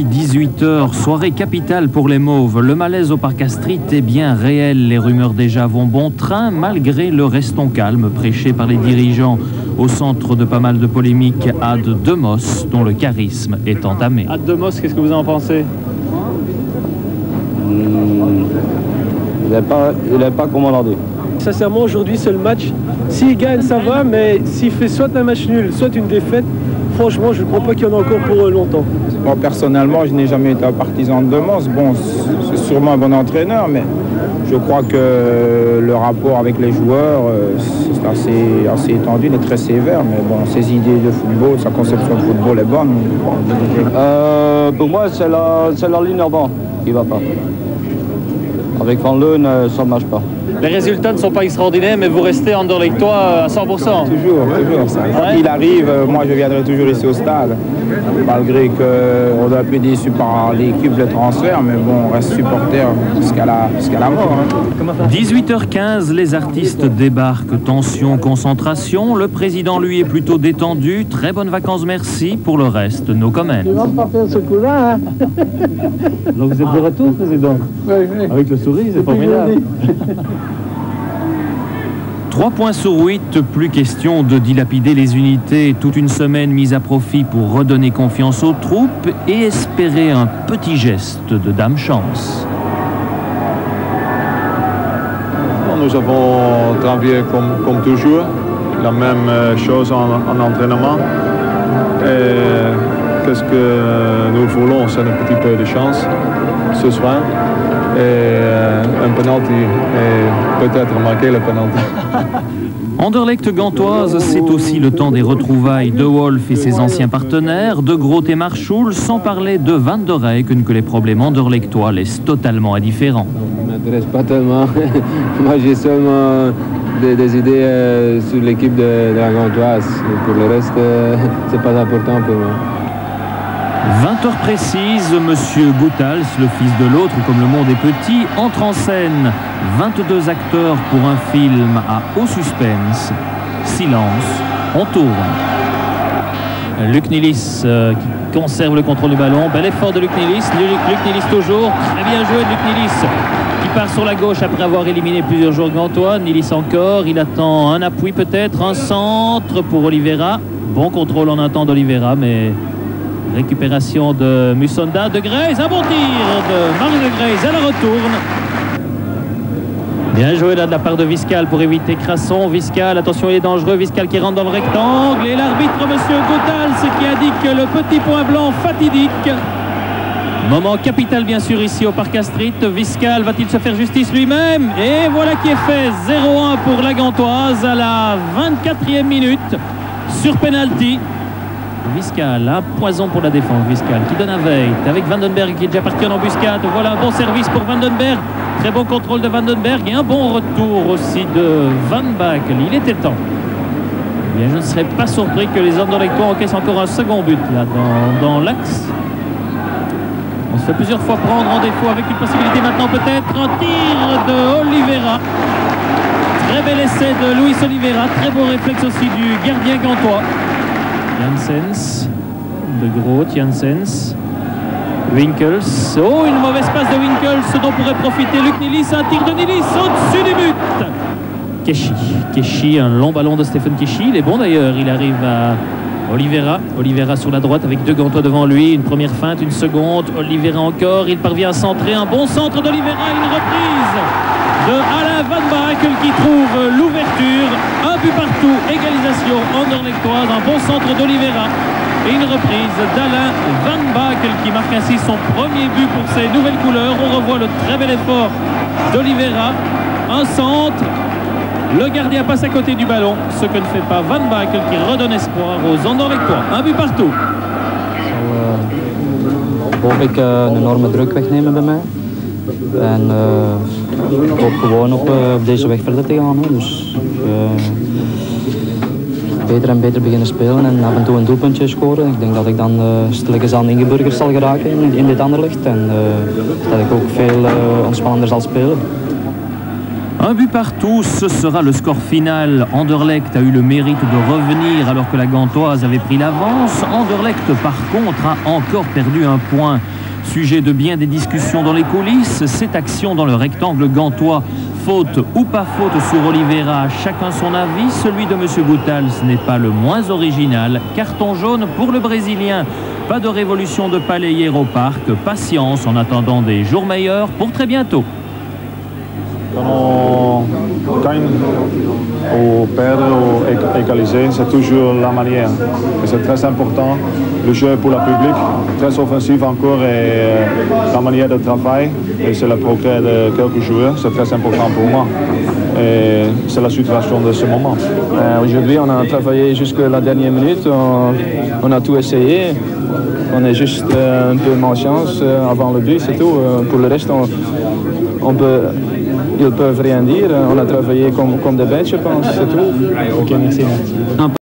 Vendredi 18h, soirée capitale pour les Mauves. Le malaise au Parc Astrid est bien réel. Les rumeurs déjà vont bon train malgré le restons calme prêché par les dirigeants. Au centre de pas mal de polémiques, Ad Demos, dont le charisme est entamé. Ad Demos, qu'est-ce que vous en pensez? Il n'est pas commandé. Sincèrement, aujourd'hui, c'est le match. S'il gagne, ça va, mais s'il fait soit un match nul, soit une défaite, franchement, je ne crois pas qu'il y en a encore pour longtemps. Moi, personnellement, je n'ai jamais été un partisan de Demos. Bon, c'est sûrement un bon entraîneur, mais je crois que le rapport avec les joueurs, c'est assez étendu, il est très sévère. Mais bon, ses idées de football, sa conception de football est bonne. Pour moi, c'est la ligne avant qui ne va pas. Avec Van Leeuwen, ça ne marche pas. Les résultats ne sont pas extraordinaires, mais vous restez Anderlecht-toi à 100%. Toujours. Quand il arrive, moi je viendrai toujours ici au stade. Malgré qu'on est un peu déçu par l'équipe, le transfert, mais bon, on reste supporter jusqu'à la mort. 18h15, les artistes débarquent. Tension, concentration. Le président, lui, est plutôt détendu. Très bonnes vacances, merci. Pour le reste, no comment. Tu vas pas faire ce coup-là, hein? Donc vous êtes de retour, président? Oui. Avec le sourire, c'est formidable. 3 points sur 8, plus question de dilapider les unités. Toute une semaine mise à profit pour redonner confiance aux troupes et espérer un petit geste de dame chance. Nous avons travaillé comme toujours, la même chose en entraînement. Qu'est-ce que nous voulons, c'est un petit peu de chance ce soir. Et un penalty et peut-être marquer le penalty. Anderlecht gantoise, c'est aussi le temps des retrouvailles de Wolf et ses anciens partenaires, de Groot et Marchoul, sans parler de Van der Eycken que les problèmes anderlechtois laissent totalement indifférents. Ça ne m'intéresse pas tellement. Moi j'ai seulement des idées sur l'équipe de la gantoise. Pour le reste, c'est pas important pour moi. 20h précises, Monsieur Goethals, le fils de l'autre, comme le monde est petit, entre en scène. 22 acteurs pour un film à haut suspense. Silence, on tourne. Luc Nielis qui conserve le contrôle du ballon. Bel effort de Luc Nielis. Luc Nielis toujours. Très bien joué de Luc Nielis qui part sur la gauche après avoir éliminé plusieurs joueurs gantois. Nielis encore. Il attend un appui peut-être. Un centre pour Oliveira. Bon contrôle en un temps d'Oliveira, mais... récupération de Musonda, de Grey's, un bon tir de Marie de Grey's, elle retourne. Bien joué là de la part de Viscal pour éviter Crasson. Viscal, attention il est dangereux, Viscal qui rentre dans le rectangle et l'arbitre monsieur Goethals qui indique que le petit point blanc fatidique. Moment capital bien sûr ici au Parc Astrid. Viscal va-t-il se faire justice lui-même? Et voilà qui est fait, 0-1 pour la gantoise à la 24e minute sur penalty. Viscal, un poison pour la défense. Viscal qui donne un Veit avec Vandenberg qui est déjà parti en embuscade. Voilà un bon service pour Vandenberg. Très bon contrôle de Vandenberg et un bon retour aussi de Van Bakel. Il était temps. Eh bien, je ne serais pas surpris que les Anderlechtois encaissent encore un second but là dans l'axe. On se fait plusieurs fois prendre en défaut avec une possibilité maintenant peut-être. Un tir de Oliveira. Très bel essai de Luis Oliveira. Très beau réflexe aussi du gardien gantois. Janssens, de Groot, Janssens, Winkels, oh une mauvaise passe de Winkels dont pourrait profiter Luc Nielis, un tir de Nielis au-dessus du but. Keshi, un long ballon de Stephen Keshi, il est bon d'ailleurs, il arrive à Oliveira sur la droite avec deux gantois devant lui, une première feinte, une seconde, Oliveira encore, il parvient à centrer, un bon centre d'Oliveira, une reprise de Alain Van Bakel qui trouve l'ouverture, un but partout, égalisation anderlechtoise, un bon centre d'Oliveira et une reprise d'Alain Van Bakel qui marque ainsi son premier but pour ses nouvelles couleurs. On revoit le très bel effort d'Oliveira, un centre, le gardien passe à côté du ballon, ce que ne fait pas Van Bakel qui redonne espoir aux anderlechtois, un but partout. Hoop ik een enorme druk wegnemen bij mij. En ik hoop gewoon op deze weg verder te gaan. Hè. Dus beter en beter beginnen spelen en af en toe een doelpuntje scoren. Ik denk dat ik dan stilletjes aan ingeburgerd zal geraken in dit Anderlecht. En dat ik ook veel ontspannender zal spelen. Un but partout, ce sera le score final. Anderlecht a eu le mérite de revenir alors que la Gantoise avait pris l'avance. Anderlecht, par contre, a encore perdu un point. Sujet de bien des discussions dans les coulisses, cette action dans le rectangle gantois. Faute ou pas faute sur Oliveira, chacun son avis. Celui de M. Goethals n'est pas le moins original. Carton jaune pour le Brésilien. Pas de révolution de palais hier au parc. Patience en attendant des jours meilleurs pour très bientôt. Quand on gagne ou perdre ou égaliser, c'est toujours la manière. C'est très important. Le jeu pour le public, très offensif encore, et la manière de travail, et c'est le progrès de quelques joueurs, c'est très important pour moi. Et c'est la situation de ce moment. Aujourd'hui, on a travaillé jusqu'à la dernière minute, on a tout essayé. On est juste un peu malchance avant le but, c'est tout. Pour le reste, ils peuvent rien dire. On a travaillé comme des bêtes, je pense, c'est tout. Ok, merci.